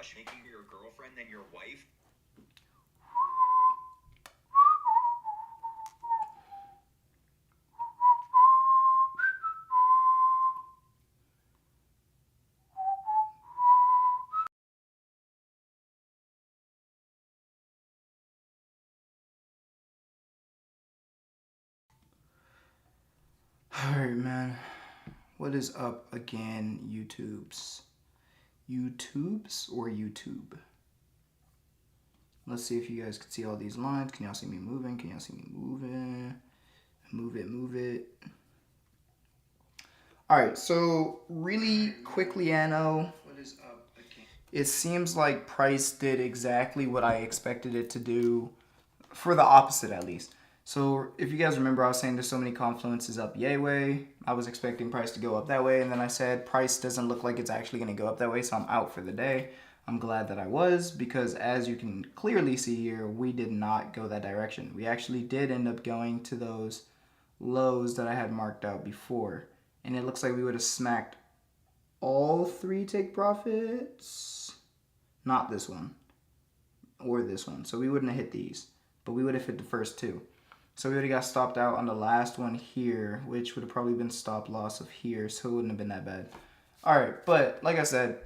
crush making your girlfriend than your wife? Alright, man. What is up again, YouTubes? YouTubes or YouTube? Let's see if you guys can see all these lines. Can y'all see me moving? Can y'all see me moving? Move it, move it. Alright, so really quickly, Anno. What is up again? It seems like price did exactly what I expected it to do, for the opposite at least. So if you guys remember, I was saying there's so many confluences up yay way. I was expecting price to go up that way, and then I said price doesn't look like it's actually going to go up that way, so I'm out for the day. I'm glad that I was, because as you can clearly see here, we did not go that direction. We actually did end up going to those lows that I had marked out before, and it looks like we would have smacked all three take profits. Not this one or this one, so we wouldn't have hit these, but we would have hit the first two. So we would have got stopped out on the last one here, which would have probably been stop loss of here, so it wouldn't have been that bad. Alright, but like I said,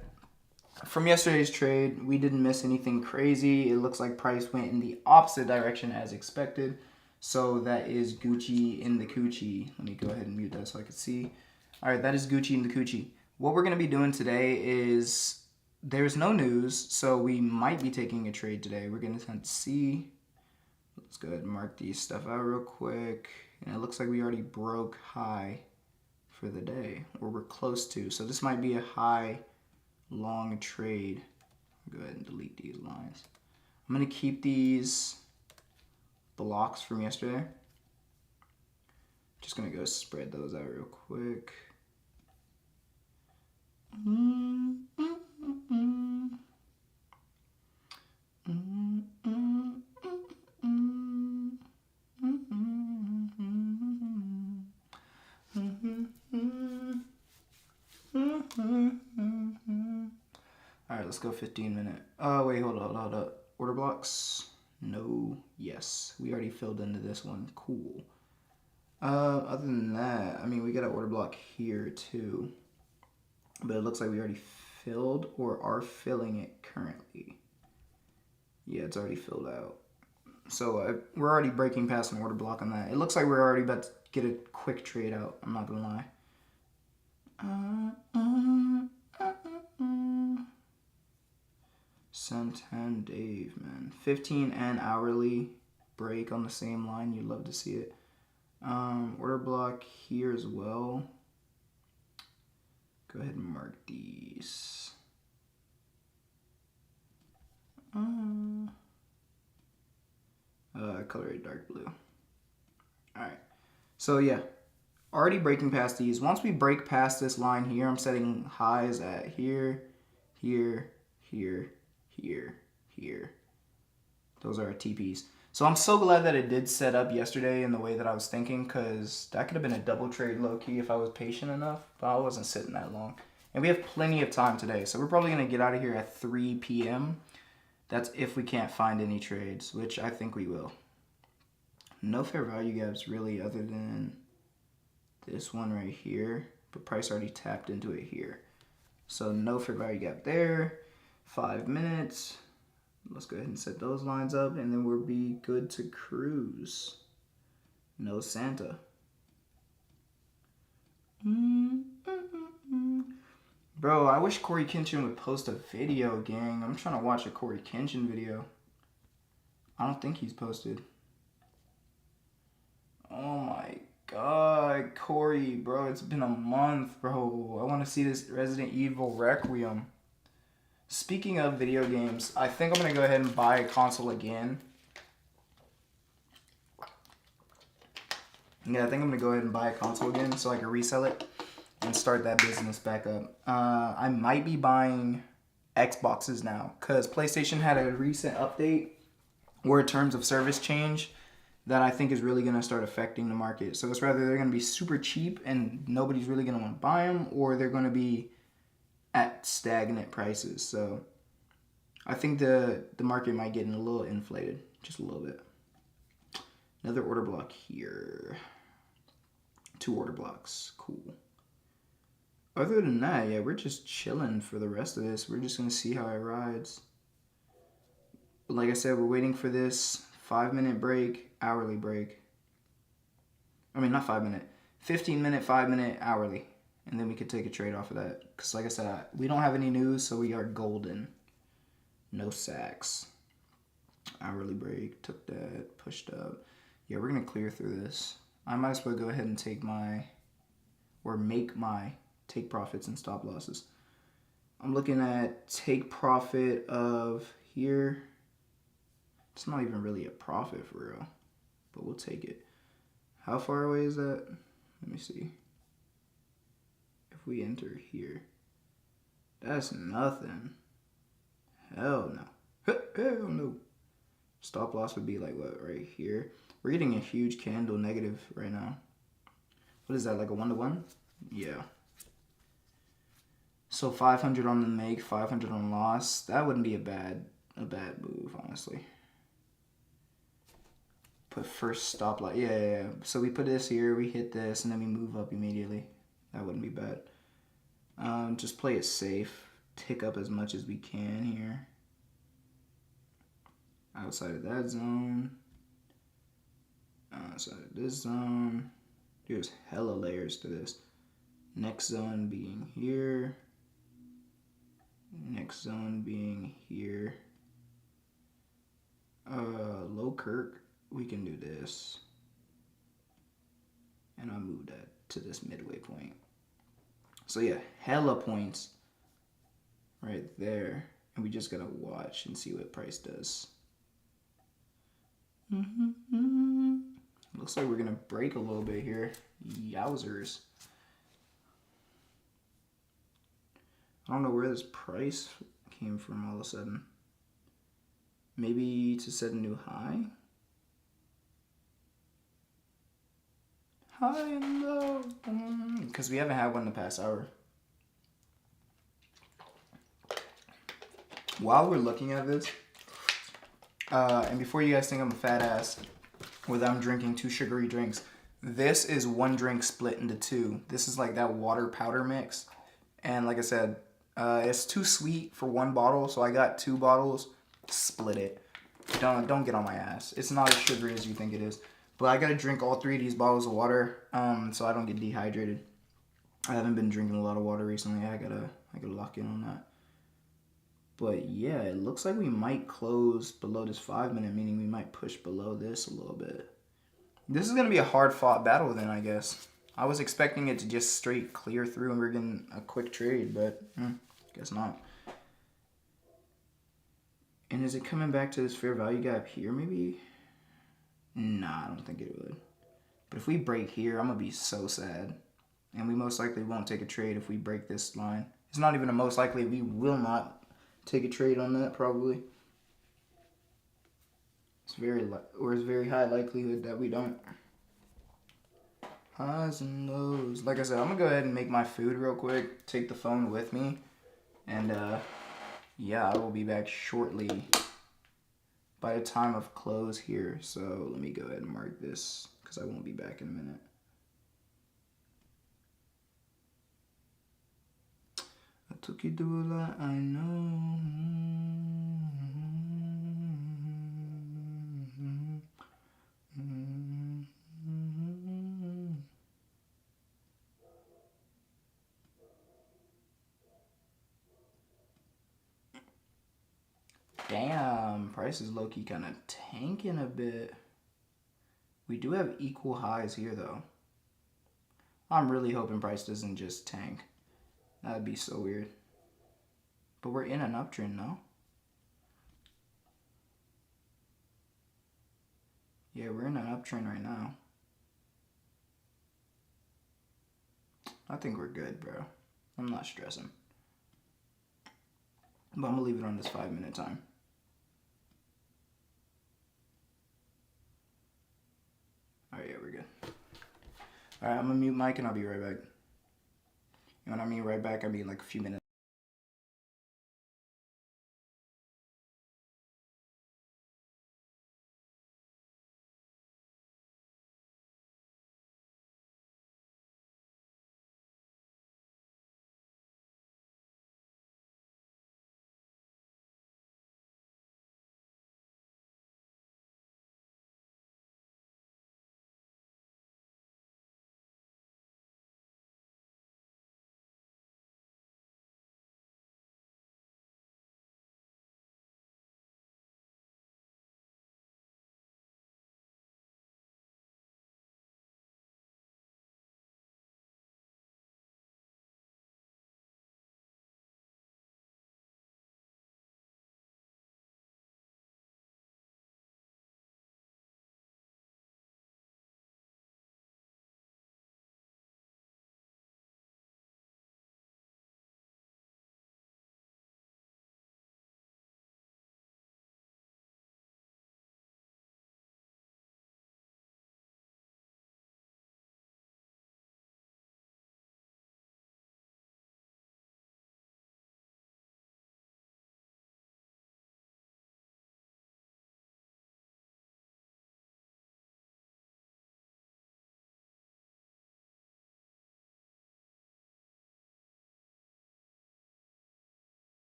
from yesterday's trade, we didn't miss anything crazy. It looks like price went in the opposite direction as expected. So that is Gucci in the coochie. Let me go ahead and mute that so I can see. Alright, that is Gucci in the coochie. What we're going to be doing today is, there's no news, so we might be taking a trade today. We're going to see. Let's go ahead and mark these stuff out real quick. And it looks like we already broke high for the day, or we're close to. So this might be a high long trade. Go ahead and delete these lines. I'm going to keep these blocks from yesterday. Just going to go spread those out real quick. Alright, let's go 15-minute. Oh, wait, hold up. Order blocks? No, yes. We already filled into this one. Cool. Other than that, I mean, we got an order block here too. But it looks like we already filled or are filling it currently. Yeah, it's already filled out. So we're already breaking past an order block on that. It looks like we're already about to get a quick trade out. I'm not going to lie. Santan Dave, man. 15 and hourly break on the same line. You'd love to see it. Order block here as well. Go ahead and mark these. Color it dark blue. Alright. So yeah, already breaking past these. Once we break past this line here, I'm setting highs at here, here, here, here, here. Those are our TPs. So I'm so glad that it did set up yesterday in the way that I was thinking, because that could have been a double trade low-key if I was patient enough, but I wasn't sitting that long. And we have plenty of time today, so we're probably going to get out of here at 3 p.m. That's if we can't find any trades, which I think we will. No fair value gaps really, other than this one right here, but price already tapped into it here. So no fair value gap there. 5 minutes. Let's go ahead and set those lines up, and then we'll be good to cruise. No Santa. Bro, I wish Corey Kenshin would post a video, gang. I'm trying to watch a Corey Kenshin video. I don't think he's posted. Oh my god, Corey, bro, it's been a month, bro. I want to see this Resident Evil Requiem. Speaking of video games, I think I'm going to go ahead and buy a console again. Yeah, I think I'm going to go ahead and buy a console again so I can resell it and start that business back up. I might be buying Xboxes now, because PlayStation had a recent update where terms of service change that I think is really going to start affecting the market. So it's rather they're going to be super cheap and nobody's really going to want to buy them, or they're going to be at stagnant prices. So I think the market might get a little inflated, just a little bit. Another order block here. 2 order blocks, cool. Other than that, yeah, we're just chilling for the rest of this. We're just gonna see how it rides. But like I said, we're waiting for this 5-minute break, hourly break. I mean, not 5 minute, 15-minute, 5-minute, hourly. And then we could take a trade off of that. Because like I said, we don't have any news, so we are golden. No sacks. Hourly break, took that, pushed up. Yeah, we're going to clear through this. I might as well go ahead and take my, or make my take profits and stop losses. I'm looking at take profit of here. It's not even really a profit for real, but we'll take it. How far away is that? Let me see. If we enter here, that's nothing. Hell no. Hell no. Stop loss would be like what, right here? We're getting a huge candle negative right now. What is that, like a 1-to-1? Yeah. So 500 on the make, 500 on loss. That wouldn't be a bad move, honestly. Put first stop loss. Yeah. So we put this here, we hit this, and then we move up immediately. That wouldn't be bad. Just play it safe. Tick up as much as we can here. Outside of that zone. Outside of this zone. There's hella layers to this. Next zone being here. Next zone being here. Low Kirk. We can do this. And I'll move that to this midway point. So yeah, hella points right there. And we just gotta watch and see what price does. Looks like we're gonna break a little bit here. Yowzers. I don't know where this price came from all of a sudden. Maybe to set a new high? High and low. Because we haven't had one in the past hour. While we're looking at this, and before you guys think I'm a fat ass, whether I'm drinking 2 sugary drinks, this is 1 drink split into 2. This is like that water powder mix. And like I said, it's too sweet for 1 bottle, so I got 2 bottles. Split it. Don't get on my ass. It's not as sugary as you think it is. But I gotta drink all 3 of these bottles of water, so I don't get dehydrated. I haven't been drinking a lot of water recently. I gotta lock in on that. But yeah, it looks like we might close below this 5-minute, meaning we might push below this a little bit. This is gonna be a hard fought battle then, I guess. I was expecting it to just straight clear through and we're getting a quick trade, but guess not. And is it coming back to this fair value gap here maybe? Nah, I don't think it would. But if we break here, I'm going to be so sad. And we most likely won't take a trade if we break this line. It's not even a most likely. We will not take a trade on that, probably. It's very high likelihood that we don't. Highs and lows. Like I said, I'm going to go ahead and make my food real quick. Take the phone with me. And, yeah, I will be back shortly. By the time of close here, so let me go ahead and mark this because I won't be back in a minute. I took you through a lot, I know. Damn, price is low-key kind of tanking a bit. We do have equal highs here, though. I'm really hoping price doesn't just tank. That'd be so weird. But we're in an uptrend, no? Yeah, we're in an uptrend right now. I think we're good, bro. I'm not stressing. But I'm gonna leave it on this 5-minute time. Alright, yeah, we're good. Alright, I'm gonna mute mic and I'll be right back. And when I mean right back, I mean like a few minutes.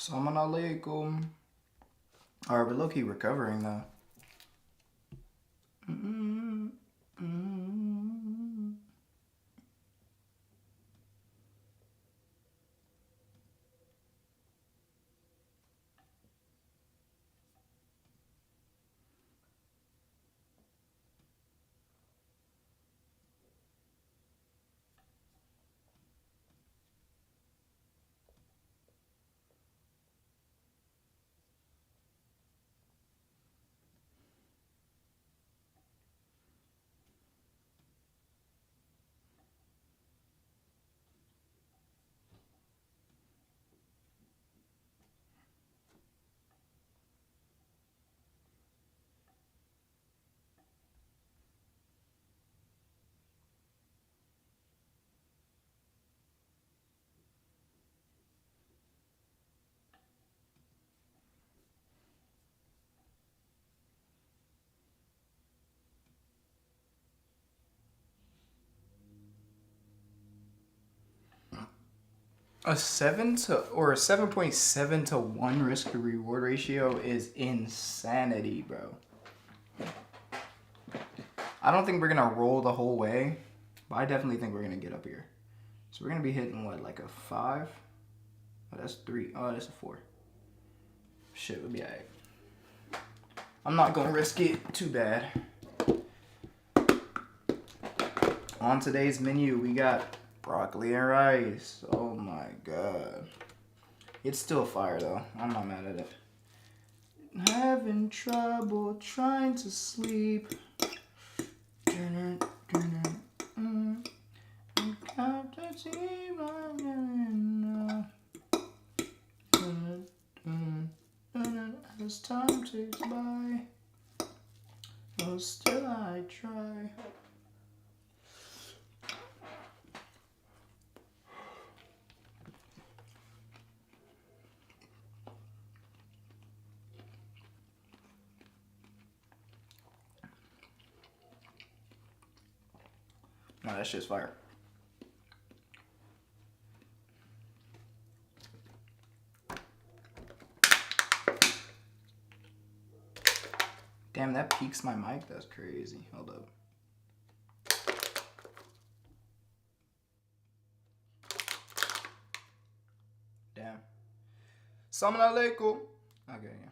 Assalamu alaikum. Alright, we're low-key recovering though. A 7.7 to 1 risk to reward ratio is insanity, bro. I don't think we're gonna roll the whole way, but I definitely think we're gonna get up here. So we're gonna be hitting what, like a 5? Oh, that's 3. Oh, that's a 4. Shit, we'll be alright. I'm not gonna risk it too bad. On today's menu, we got broccoli and rice. Oh my god. It's still fire though. I'm not mad at it. Having trouble trying to sleep. As time ticks by, oh, still I try. No, that shit's fire. Damn, that peaks my mic. That's crazy. Hold up. Damn. Assalamu alaikum. Okay, yeah.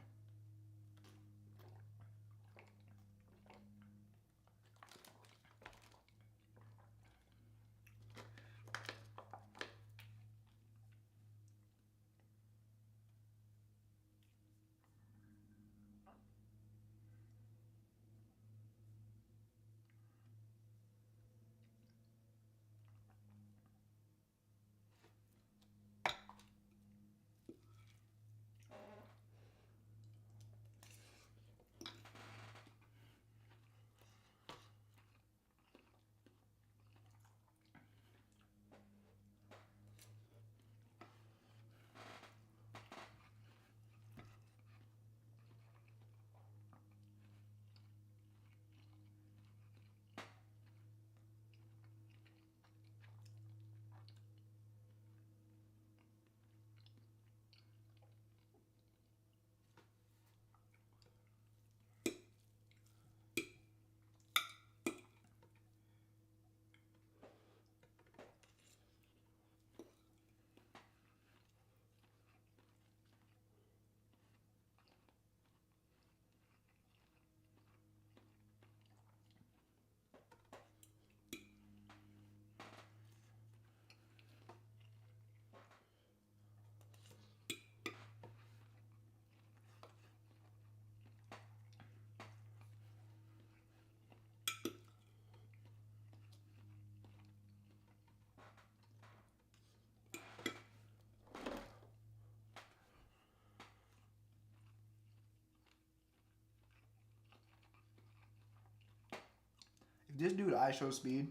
If this dude IShowSpeed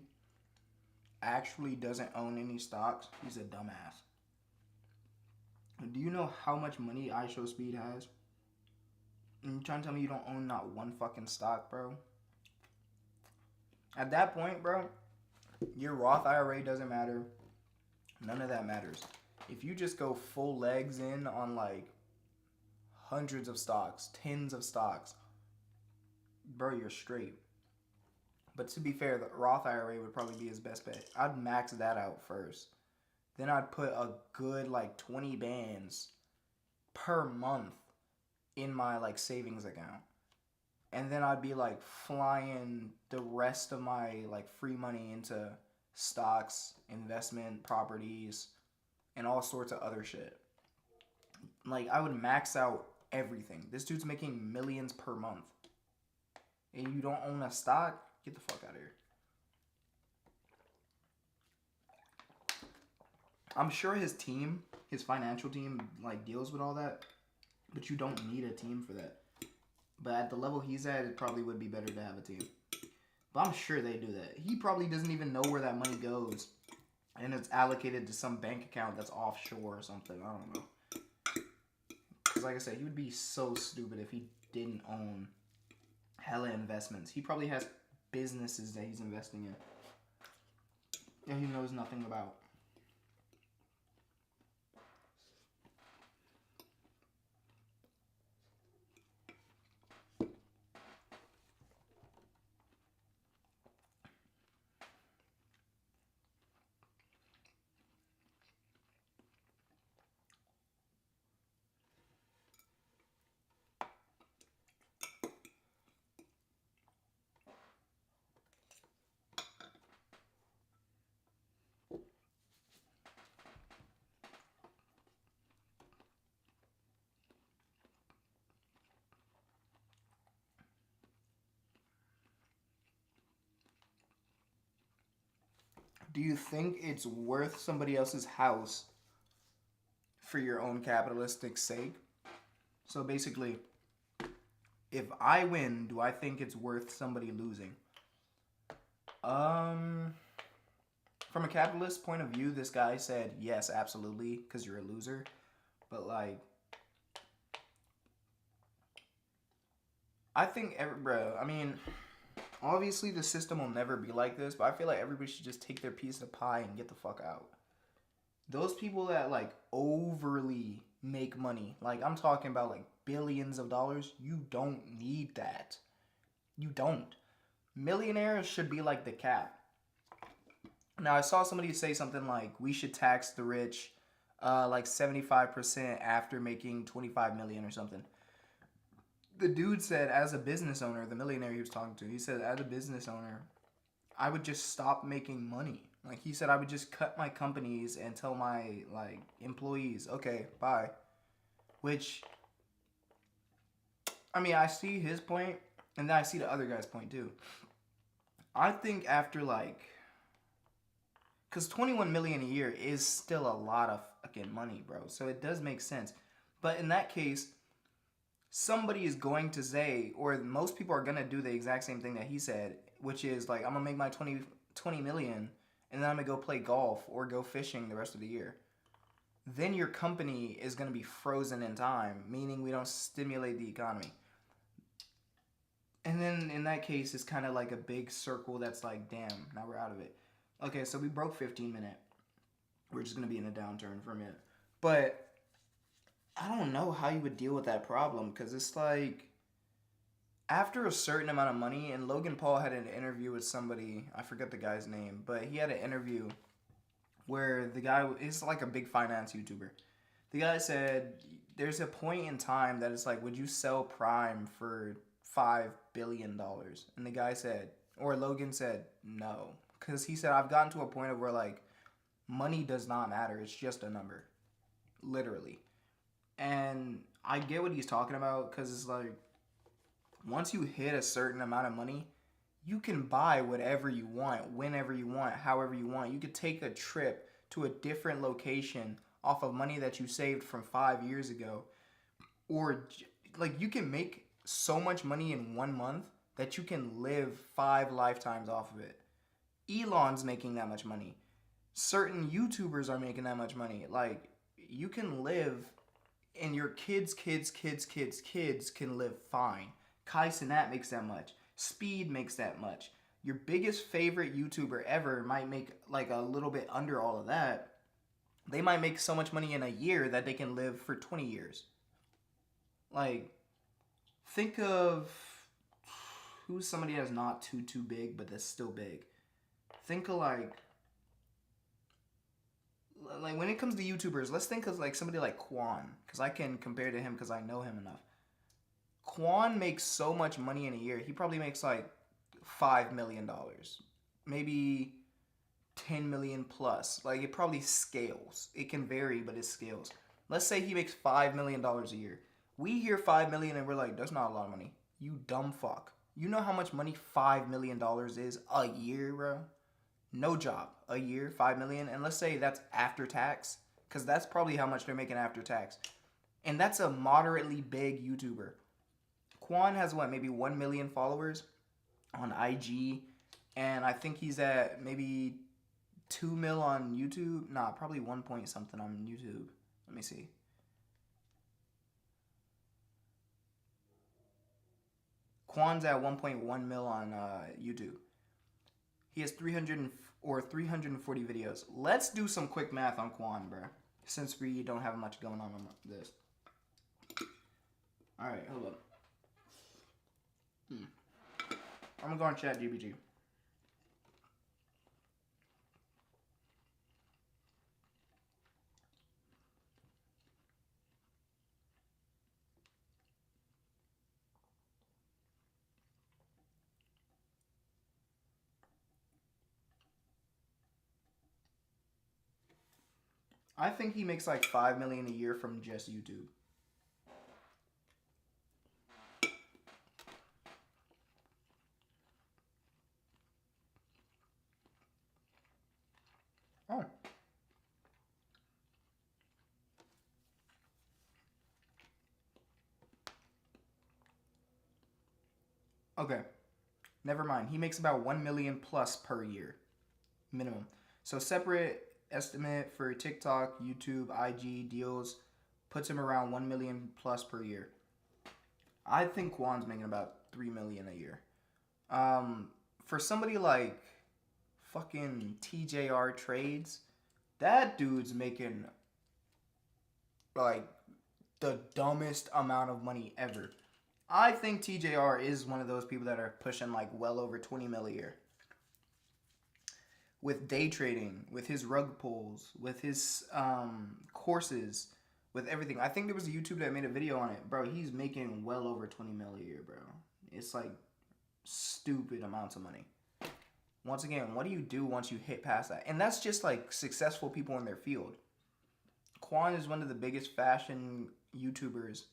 actually doesn't own any stocks, he's a dumbass. Do you know how much money IShowSpeed has? And you trying to tell me you don't own not one fucking stock, bro? At that point, bro, your Roth IRA doesn't matter. None of that matters. if you just go full legs in on like hundreds of stocks, tens of stocks, bro, you're straight. But to be fair, the Roth IRA would probably be his best bet. I'd max that out first. Then I'd put a good like 20 bands per month in my like savings account. And then I'd be like flying the rest of my like free money into stocks, investment properties, and all sorts of other shit. Like I would max out everything. This dude's making millions per month. And you don't own a stock? Get the fuck out of here. I'm sure his team, his financial team, like deals with all that, but you don't need a team for that. But at the level he's at, it probably would be better to have a team. But I'm sure they do that. He probably doesn't even know where that money goes, and it's allocated to some bank account that's offshore or something. I don't know. Because like I said, he would be so stupid if he didn't own hella investments. He probably has businesses that he's investing in that he knows nothing about. Do you think it's worth somebody else's house for your own capitalistic sake? So basically, if I win, do I think it's worth somebody losing? From a capitalist point of view, this guy said yes, absolutely, because you're a loser. But like, I think I mean, obviously the system will never be like this, but I feel like everybody should just take their piece of the pie and get the fuck out. Those people that like overly make money, like I'm talking about like billions of dollars, you don't need that. You don't. Millionaires should be like the cap. Now I saw somebody say something like we should tax the rich like 75% after making 25 million or something. The dude said as a business owner, the millionaire he was talking to, he said as a business owner, I would just stop making money. Like he said I would just cut my companies and tell my like employees, okay, bye. Which I mean, I see his point and then I see the other guy's point too. I think after like cuz 21 million a year is still a lot of fucking money, bro. So it does make sense. But in that case, somebody is going to say, or most people are going to do the exact same thing that he said, which is like, I'm going to make my 20 million and then I'm going to go play golf or go fishing the rest of the year. Then your company is going to be frozen in time, meaning we don't stimulate the economy. And then in that case, it's kind of like a big circle that's like, damn, now we're out of it. Okay, so we broke 15 minute. We're just going to be in a downturn for a minute. But I don't know how you would deal with that problem because it's like after a certain amount of money, and Logan Paul had an interview with somebody, I forget the guy's name, but he had an interview where the guy is like a big finance YouTuber. The guy said there's a point in time that it's like, would you sell Prime for $5 billion? And the guy said, or Logan said, no. Because he said, I've gotten to a point of where like money does not matter. It's just a number. Literally. And I get what he's talking about because it's like once you hit a certain amount of money, you can buy whatever you want, whenever you want, however you want. You could take a trip to a different location off of money that you saved from 5 years ago. Or like you can make so much money in 1 month that you can live 5 lifetimes off of it. Elon's making that much money. Certain YouTubers are making that much money. Like you can live and your kids can live fine. Kai Cenat makes that much. Speed makes that much. Your biggest favorite YouTuber ever might make like a little bit under all of that, they might make so much money in a year that they can live for 20 years. Like, think of who's somebody that's not too big, but that's still big. Think of like when it comes to YouTubers, let's think of like somebody like Quan, because I can compare to him because I know him enough. Quan makes so much money in a year. He probably makes like $5 million, maybe 10 million plus. Like, it probably scales. It can vary, but it scales. Let's say he makes $5 million a year. We hear 5 million and we're like, that's not a lot of money. You dumb fuck. You know how much money $5 million is a year, bro? No job. A year, 5 million. And let's say that's after tax, because that's probably how much they're making after tax. And that's a moderately big YouTuber. Quan has what, maybe 1 million followers on IG. And I think he's at maybe 2 mil on YouTube. Nah, probably 1 point something on YouTube. Let me see. Quan's at 1.1 mil on YouTube. He has 340 videos. Let's do some quick math on Quan, bro. Since we don't have much going on this. All right, hold up. I'm gonna go on ChatGPT. I think he makes like 5 million a year from just YouTube. Oh. Okay. Never mind. He makes about 1 million plus per year. Minimum. So separate estimate for TikTok, YouTube, IG deals puts him around 1 million plus per year. I think Quan's making about 3 million a year. For somebody like fucking TJR Trades, that dude's making like the dumbest amount of money ever. I think TJR is one of those people that are pushing like well over 20 mil a year. With day trading, with his rug pulls, with his courses, with everything. I think there was a YouTuber that made a video on it. Bro, he's making well over 20 mil a year, bro. It's like stupid amounts of money. Once again, what do you do once you hit past that? And that's just like successful people in their field. Quan is one of the biggest fashion YouTubers.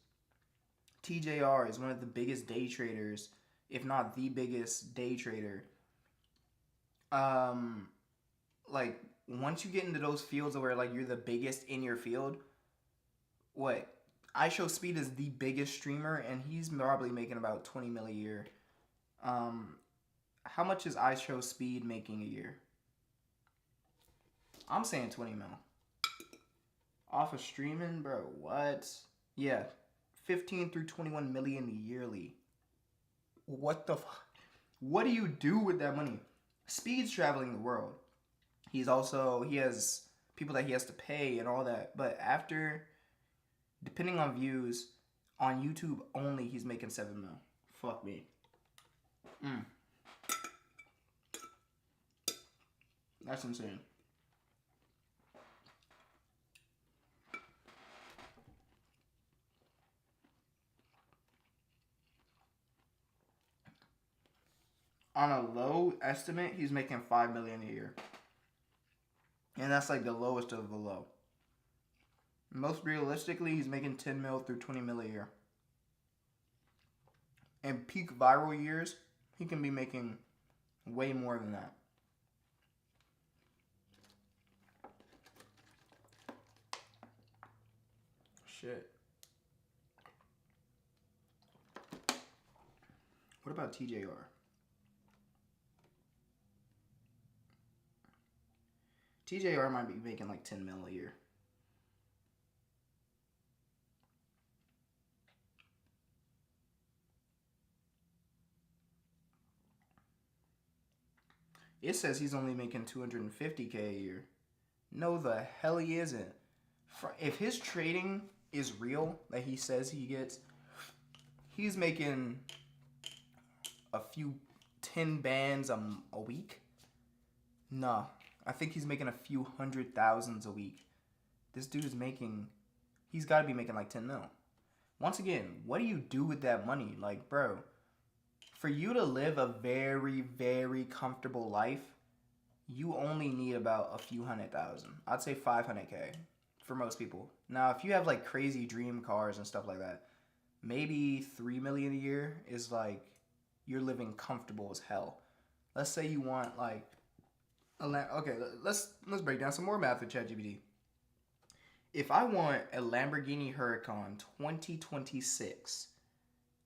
TJR is one of the biggest day traders, if not the biggest day trader. Like, once you get into those fields where like you're the biggest in your field, what? IShowSpeed is the biggest streamer and he's probably making about 20 mil a year. How much is IShowSpeed making a year? I'm saying 20 mil. Off of streaming, bro, what? Yeah, 15 through 21 million yearly. What the fuck? What do you do with that money? Speed's traveling the world. He has people that he has to pay and all that. But after, depending on views, on YouTube only, he's making 7 mil. Fuck me. That's insane. On a low estimate, he's making 5 million a year. And that's like the lowest of the low. Most realistically, he's making 10 mil through 20 mil a year. In peak viral years, he can be making way more than that. Shit. What about TJR? TJR might be making like 10 mil a year. It says he's only making 250K a year. No, the hell he isn't. If his trading is real, that he says he gets, he's making a few 10 bands a week. Nah, I think he's making a few 100,000s a week. This dude is making, he's got to be making like 10 mil. Once again, what do you do with that money? Like, bro, for you to live a very, very comfortable life, you only need about a few 100,000. I'd say 500K for most people. Now, if you have like crazy dream cars and stuff like that, maybe 3 million a year is like you're living comfortable as hell. Let's say you want like okay, let's break down some more math with ChatGPT. If I want a Lamborghini Huracan 2026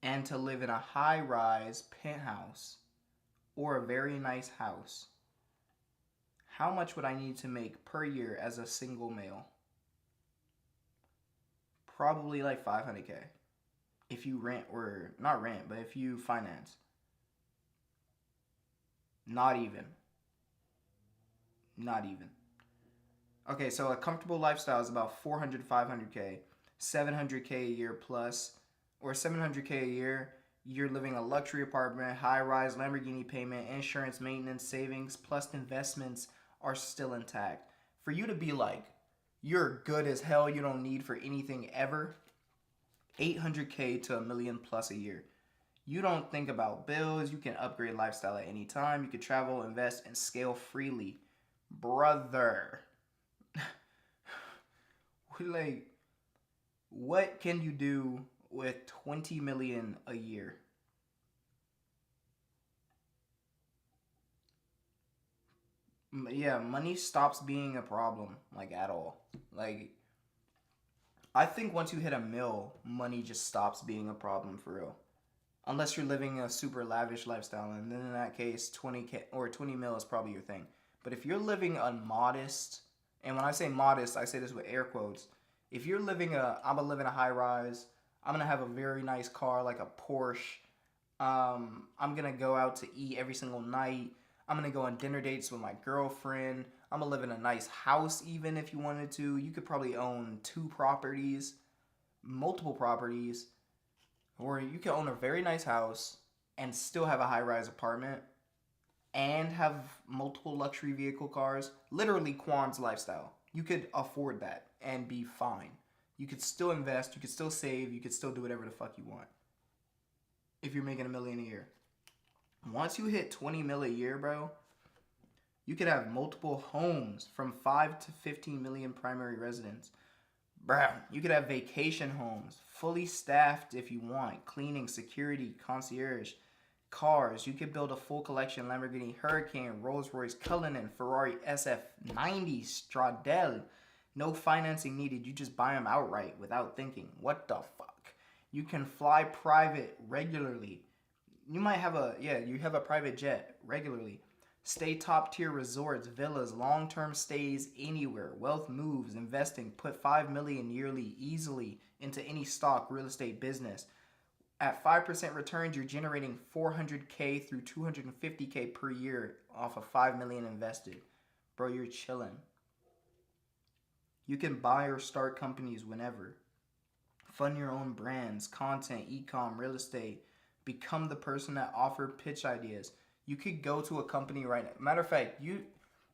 and to live in a high-rise penthouse or a very nice house, how much would I need to make per year as a single male? Probably like 500K. If you rent, or not rent, but if you finance. Not even. Not even. Okay, so a comfortable lifestyle is about 400 500K. 700K a year plus, or 700K a year, you're living a luxury apartment, high-rise Lamborghini payment, insurance, maintenance, savings, plus investments are still intact. For you to be like, you're good as hell, you don't need for anything ever, 800K to a million plus a year. You don't think about bills, you can upgrade lifestyle at any time, you can travel, invest, and scale freely. Brother. Like, what can you do with 20 million a year? Yeah, money stops being a problem, like, at all. Like, I think once you hit a mill, money just stops being a problem for real. Unless you're living a super lavish lifestyle, and then in that case, 20K or 20 mil is probably your thing. But if you're living a modest, and when I say modest, I say this with air quotes. If you're living I'm gonna live in a high rise. I'm gonna have a very nice car, like a Porsche. I'm gonna go out to eat every single night. I'm gonna go on dinner dates with my girlfriend. I'm gonna live in a nice house, even if you wanted to. You could probably own 2 properties, multiple properties, or you can own a very nice house and still have a high rise apartment and have multiple luxury vehicle cars. Literally Quan's lifestyle. You could afford that and be fine. You could still invest, you could still save, you could still do whatever the fuck you want if you're making a million a year. Once you hit 20 mil a year, bro, you could have multiple homes from 5 to 15 million primary residents. Bro, you could have vacation homes, fully staffed if you want, cleaning, security, concierge, cars. You could build a full collection Lamborghini Huracan, Rolls-Royce Cullinan, Ferrari SF90, Stradale. No financing needed. You just buy them outright without thinking. What the fuck? You can fly private regularly. You might have you have a private jet regularly. Stay top tier resorts, villas, long-term stays anywhere. Wealth moves, investing, put 5 million yearly easily into any stock, real estate business. At 5% returns, you're generating 400K through 250K per year off of 5 million invested. Bro, you're chilling. You can buy or start companies whenever. Fund your own brands, content, e-com, real estate. Become the person that offer pitch ideas. You could go to a company right now. Matter of fact, you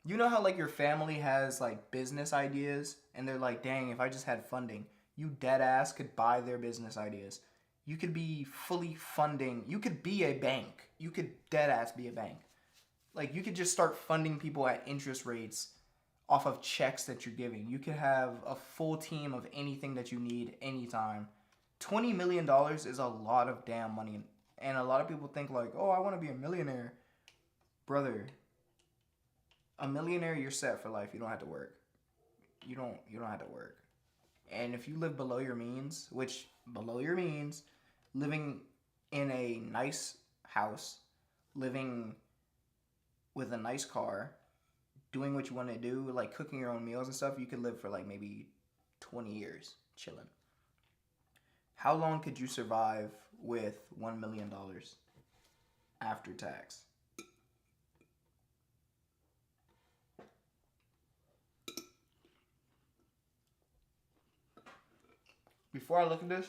know how like your family has like business ideas and they're like, dang, if I just had funding, you dead ass could buy their business ideas. You could be fully funding. You could be a bank. You could dead ass be a bank. Like you could just start funding people at interest rates off of checks that you're giving. You could have a full team of anything that you need anytime. $20 million is a lot of damn money. And a lot of people think like, oh, I want to be a millionaire. Brother, a millionaire, you're set for life. You don't have to work. You don't have to work. And if you live below your means, which below your means, living in a nice house, living with a nice car, doing what you want to do, like cooking your own meals and stuff, you could live for like maybe 20 years chilling. How long could you survive with $1 million after tax? before I look at this,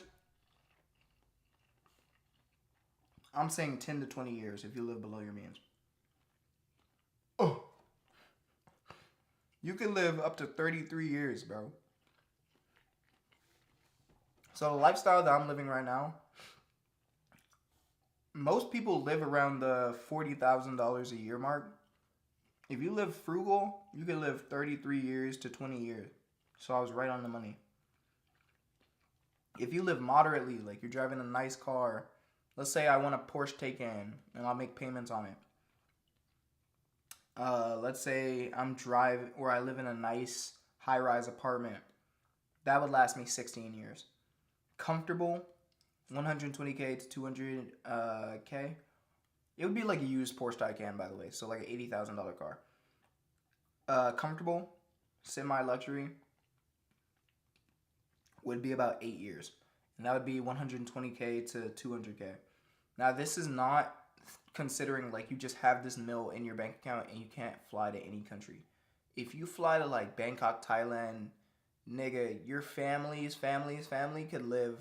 I'm saying 10 to 20 years if you live below your means. Oh. You can live up to 33 years, bro. So the lifestyle that I'm living right now, most people live around the $40,000 a year mark. If you live frugal, you can live 33 years to 20 years. So I was right on the money. If you live moderately, like you're driving a nice car, let's say I want a Porsche Taycan and I'll make payments on it. Let's say I live in a nice high-rise apartment. That would last me 16 years. Comfortable, 120K to 200K. It would be like a used Porsche Taycan, by the way, so like an $80,000 car. Comfortable, semi-luxury, would be about 8 years. And that would be 120K to 200K. Now, this is not considering like you just have this mil in your bank account and you can't fly to any country. If you fly to like Bangkok, Thailand, nigga, your family could live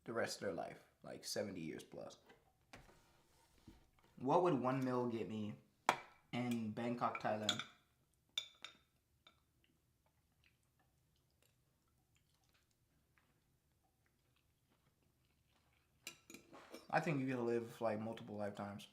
the rest of their life, like 70 years plus. What would 1 mil get me in Bangkok, Thailand? I think you could live like multiple lifetimes.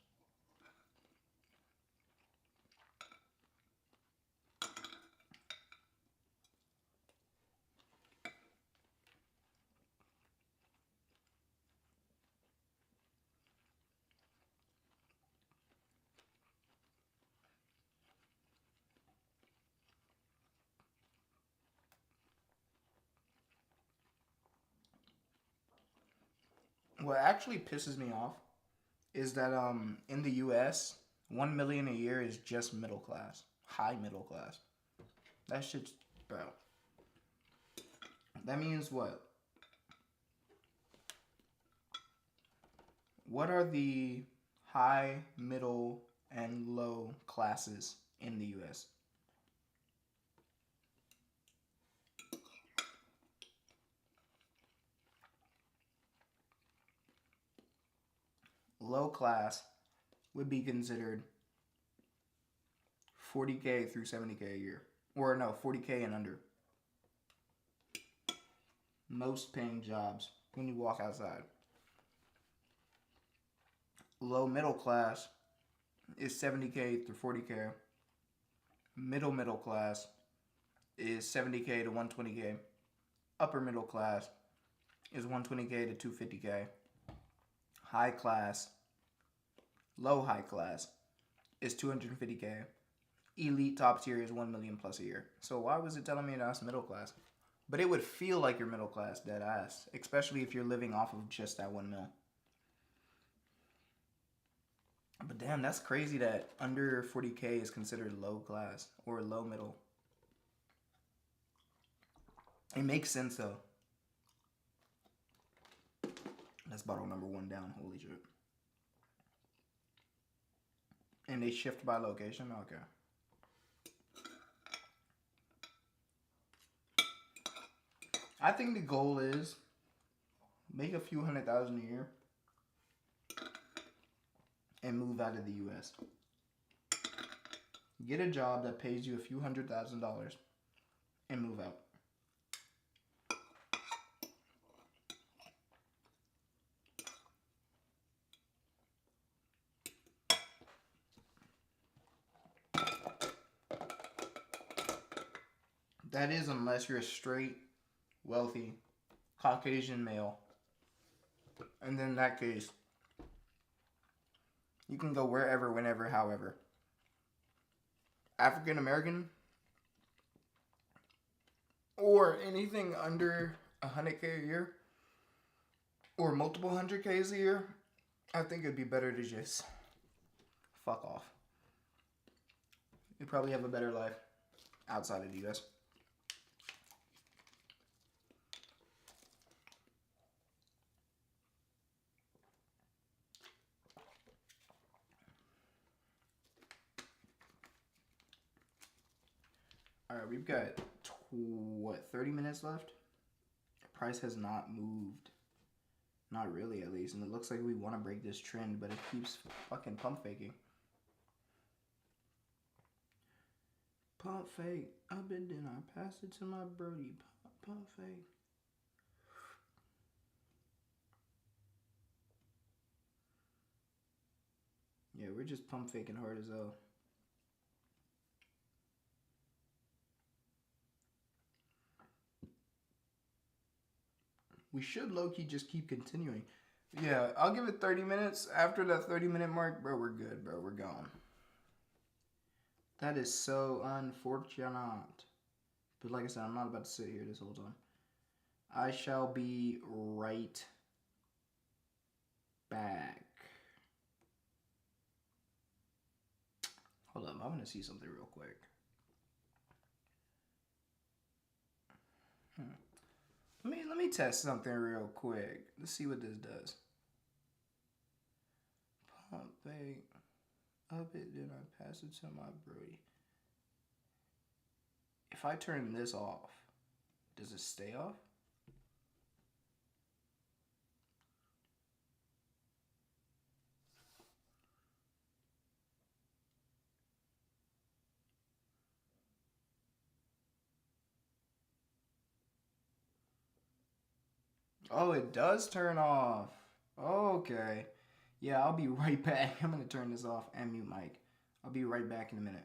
What actually pisses me off is that in the US, 1 million a year is just middle class, high middle class. That shit's, bro. That means what? What are the high, middle, and low classes in the US? Low class would be considered 40K through 70K a year. Or no, 40K and under. Most paying jobs when you walk outside. Low middle class is 70K through 40K. Middle class is 70K to 120K. Upper middle class is 120K to 250K. High class, low high class is 250K. Elite top tier is 1 million plus a year. So why was it telling me that's middle class? But it would feel like you're middle class, dead ass. Especially if you're living off of just that 1 mil. But damn, that's crazy that under 40K is considered low class or low middle. It makes sense though. That's bottle number 1 down. Holy shit. And they shift by location? Okay. I think the goal is make a few $100,000 a year and move out of the US. Get a job that pays you a few $100,000 and move out. That is unless you're a straight, wealthy, Caucasian male. And then in that case, you can go wherever, whenever, however. African American or anything under 100K a year or multiple 100Ks a year, I think it'd be better to just fuck off. You'd probably have a better life outside of the US. All right, we've got 30 minutes left? Price has not moved. Not really, at least. And it looks like we want to break this trend, but it keeps fucking pump faking. Pump fake. Up and then I pass it to my Brody. Pump fake. Yeah, we're just pump faking hard as hell. We should low-key just keep continuing. Yeah, I'll give it 30 minutes. After that 30-minute mark, bro, we're good, bro. We're gone. That is so unfortunate. But like I said, I'm not about to sit here this whole time. I shall be right back. Hold up, I'm gonna see something real quick. Let me test something real quick. Let's see what this does. Pump fake. Up it, then I pass it to my Brody. If I turn this off, does it stay off? Oh, it does turn off. Okay. Yeah, I'll be right back. I'm going to turn this off and mute mic. I'll be right back in a minute.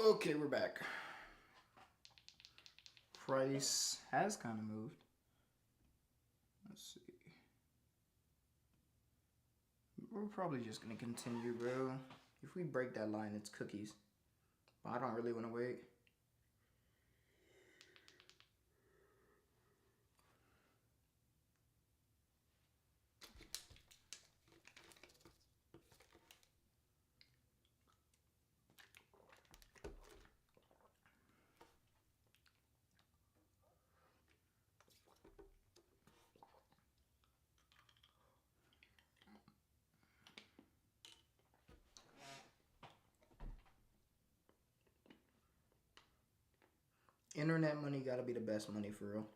Okay, we're back. Price has kind of moved. Let's see. We're probably just gonna continue, bro. If we break that line, it's cookies. But I don't really want to wait. Internet money gotta be the best money for real.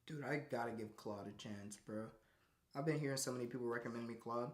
Dude, I gotta give Claude a chance, bro. I've been hearing so many people recommend me Claude.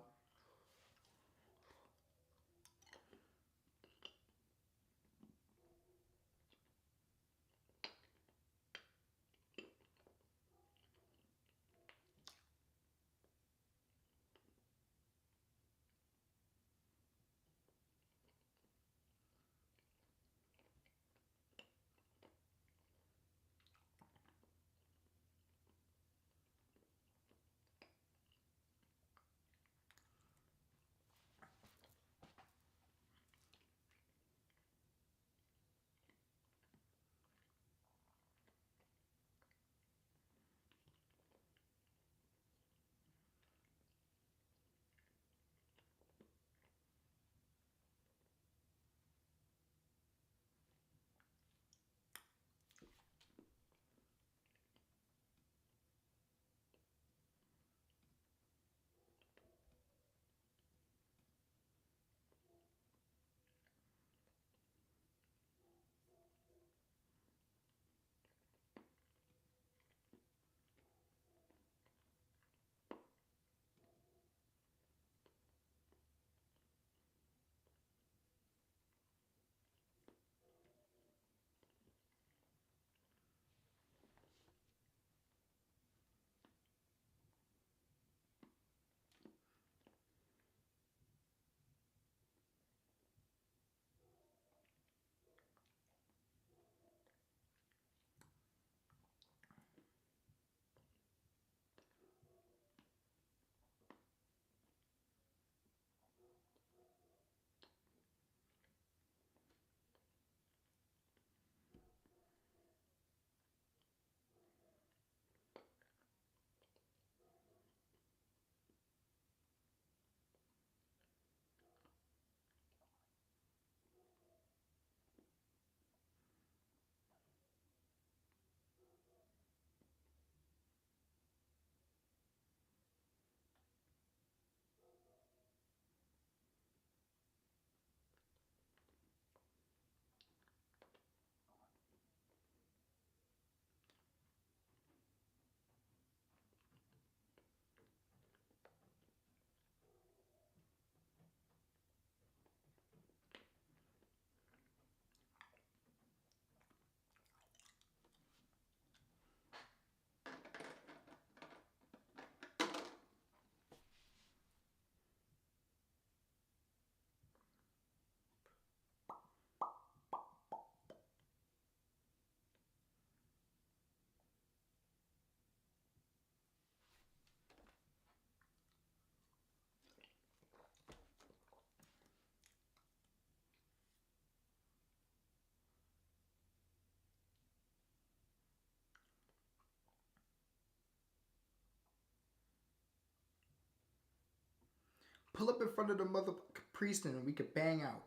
Pull up in front of the motherfucking priest and we could bang out.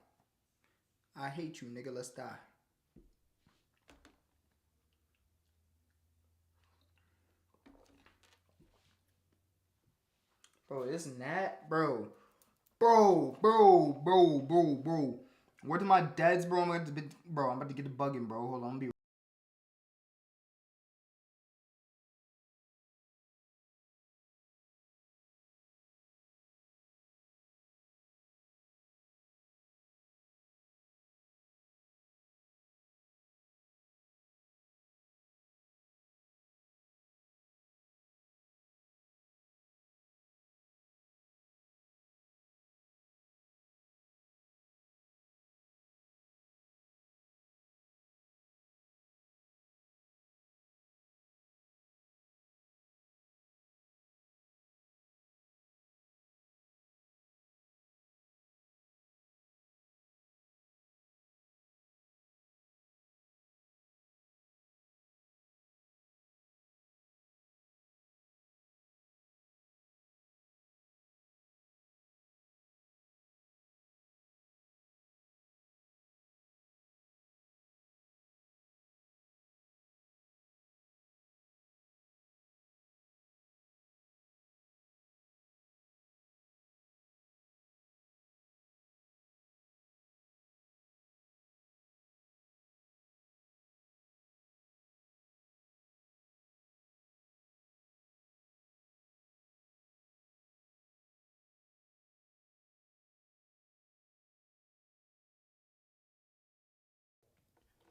I hate you, nigga. Let's die. Bro, isn't that, bro? Bro. Where to my dad's, bro? I'm about to get the bugging, bro. Hold on,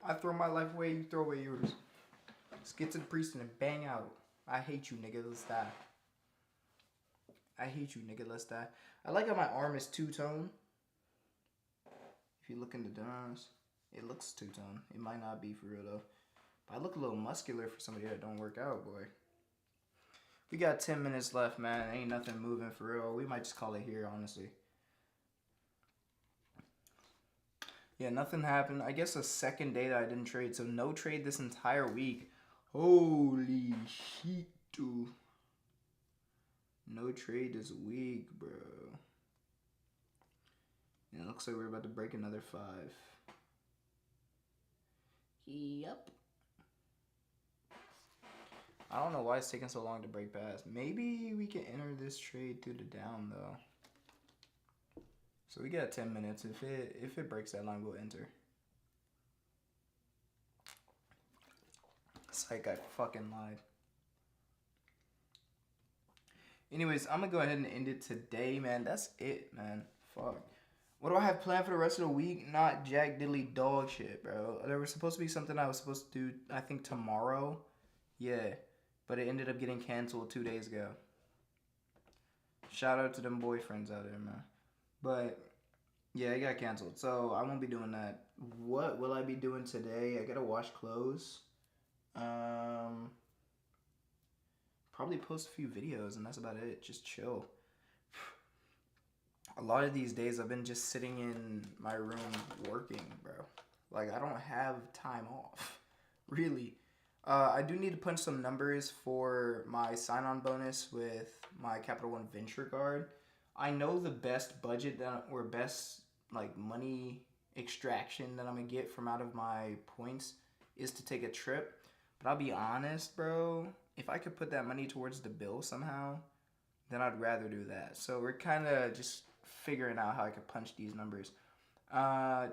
I throw my life away, you throw away yours. Let's get to the priest and bang out. I hate you, nigga. Let's die. I hate you, nigga. Let's die. I like how my arm is two-tone. If you look in the dons, it looks two-tone. It might not be for real, though. But I look a little muscular for somebody that don't work out, boy. We got 10 minutes left, man. Ain't nothing moving for real. We might just call it here, honestly. Yeah, nothing happened. I guess a second day that I didn't trade. So no trade this entire week. Holy shit, dude. No trade this week, bro. And it looks like we're about to break another 5. Yep. I don't know why it's taking so long to break past. Maybe we can enter this trade through the down, though. So we got 10 minutes. If it breaks that line, we'll enter. It's like I fucking lied. Anyways, I'm gonna go ahead and end it today, man. That's it, man. Fuck. What do I have planned for the rest of the week? Not jack diddly dog shit, bro. There was supposed to be something I was supposed to do, I think, tomorrow. Yeah. But it ended up getting canceled 2 days ago. Shout out to them boyfriends out there, man. But yeah, it got canceled. So I won't be doing that. What will I be doing today? I gotta wash clothes. Probably post a few videos and that's about it. Just chill. A lot of these days I've been just sitting in my room working, bro. Like I don't have time off. Really. I do need to punch some numbers for my sign-on bonus with my Capital One Venture card. I know the best budget that or best like money extraction that I'm gonna get from out of my points is to take a trip. But I'll be honest, bro. If I could put that money towards the bill somehow, then I'd rather do that. So we're kind of just figuring out how I could punch these numbers.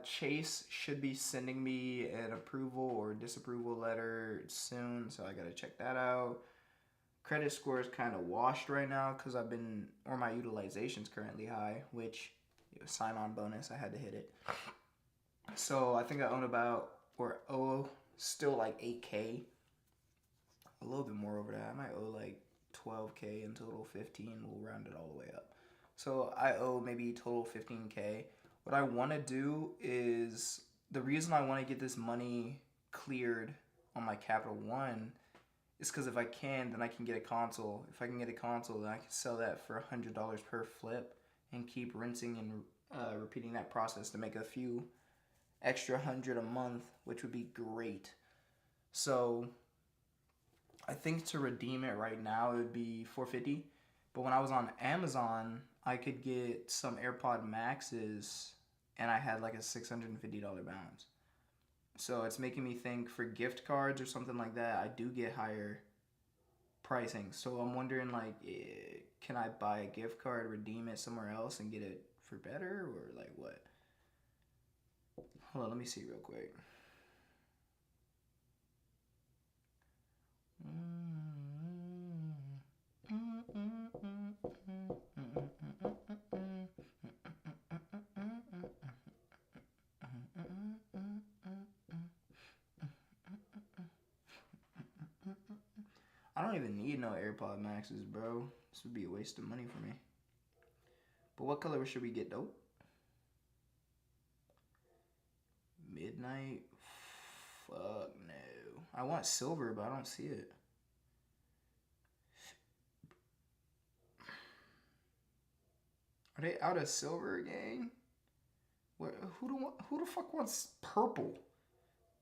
Chase should be sending me an approval or disapproval letter soon, so I gotta check that out. Credit score is kind of washed right now because my utilization's currently high, which sign-on bonus, I had to hit it. So I think I owe still like 8K, a little bit more over that. I might owe like 12K in total, 15. We'll round it all the way up. So I owe maybe total 15K. What I want to do is, the reason I want to get this money cleared on my Capital One is because if I can, then I can get a console. If I can get a console, then I can sell that for $100 per flip and keep rinsing and repeating that process to make a few extra 100 a month, which would be great. So I think to redeem it right now, it would be $450. But when I was on Amazon, I could get some AirPod Maxes and I had like a $650 balance. So it's making me think for gift cards or something like that, I do get higher pricing. So I'm wondering like, can I buy a gift card, redeem it somewhere else, and get it for better, or like what? Hold on, let me see real quick. I don't even need no AirPod Maxes, bro. This would be a waste of money for me. But what color should we get, though? Midnight? Fuck no. I want silver, but I don't see it. Are they out of silver, gang? What? Who the fuck wants purple?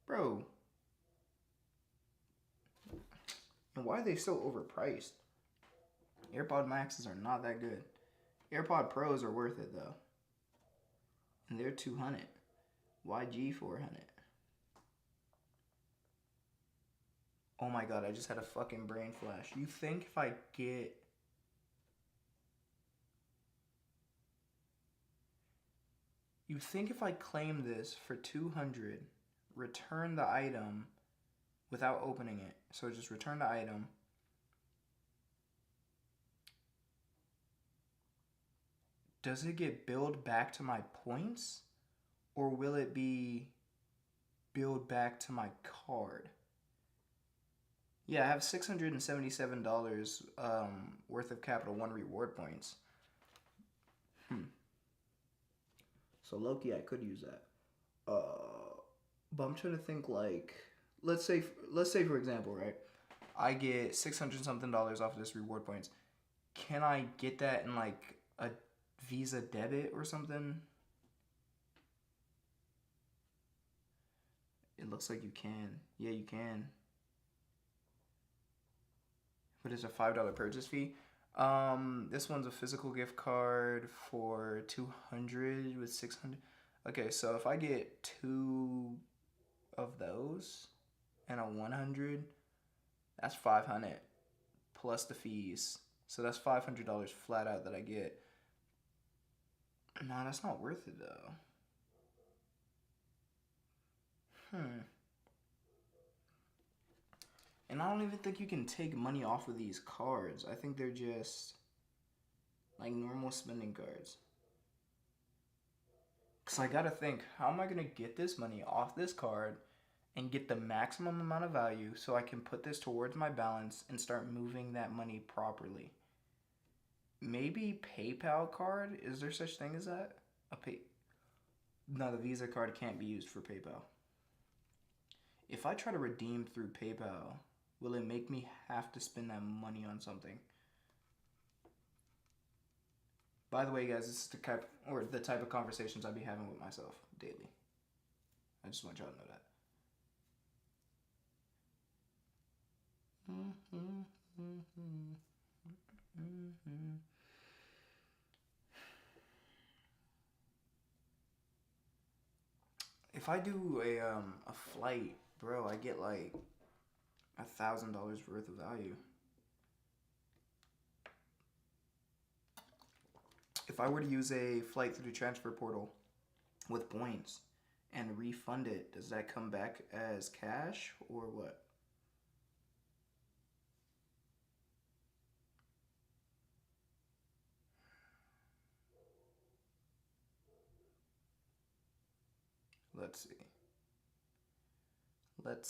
Bro. And why are they so overpriced? AirPod Maxes are not that good. AirPod Pros are worth it though. And they're 200. YG 400. Oh my god, I just had a fucking brain flash. You think if I get... You think if I claim this for 200, return the item without opening it. So just return the item. Does it get billed back to my points? Or will it be billed back to my card? Yeah, I have $677 worth of Capital One reward points. So low-key, I could use that. But I'm trying to think like, let's say for example, right? I get 600 something dollars off of this reward points. Can I get that in like a Visa debit or something? It looks like you can. Yeah, you can. But it's a $5 purchase fee. This one's a physical gift card for 200 with 600. Okay, so if I get 2 of those and a 100, that's 500 plus the fees. So that's $500 flat out that I get. Nah, that's not worth it though. And I don't even think you can take money off of these cards. I think they're just like normal spending cards. Because I gotta think, how am I gonna get this money off this card and get the maximum amount of value so I can put this towards my balance and start moving that money properly? Maybe PayPal card? Is there such thing as that? No, the Visa card can't be used for PayPal. If I try to redeem through PayPal, will it make me have to spend that money on something? By the way, guys, this is the type of conversations I be having with myself daily. I just want y'all to know that. If I do a flight, bro, I get like $1,000 worth of value. If I were to use a flight through the transfer portal with points and refund it, does that come back as cash or what? Let's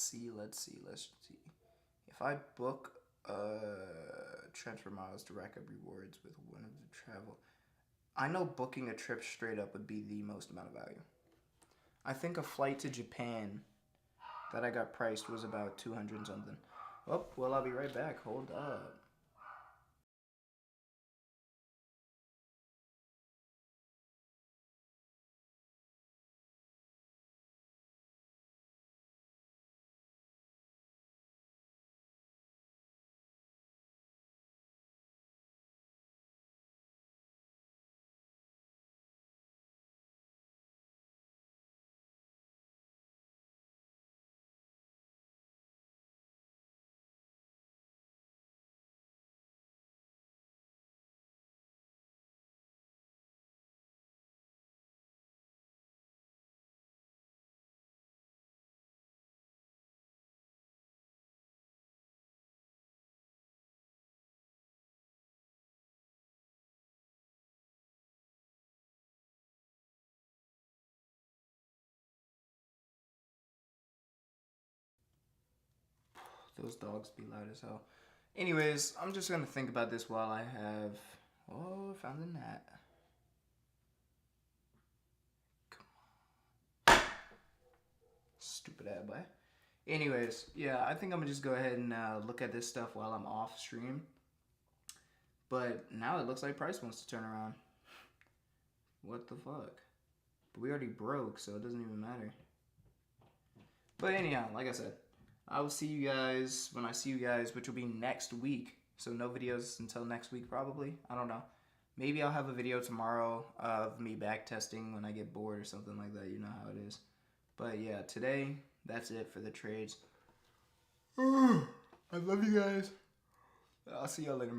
see. Let's see. If I book transfer miles to rack up rewards with one of the travel, I know booking a trip straight up would be the most amount of value. I think a flight to Japan that I got priced was about 200 something. Oh, well, I'll be right back. Hold up. Those dogs be loud as hell. Anyways, I'm just gonna think about this while I have... Oh, I found the gnat. Come on. Stupid ad boy. Anyways, yeah, I think I'm gonna just go ahead and look at this stuff while I'm off stream. But now it looks like Price wants to turn around. What the fuck? But we already broke, so it doesn't even matter. But anyhow, like I said, I will see you guys when I see you guys, which will be next week. So no videos until next week probably. I don't know. Maybe I'll have a video tomorrow of me back testing when I get bored or something like that. You know how it is. But yeah, today, that's it for the trades. I love you guys. I'll see y'all later.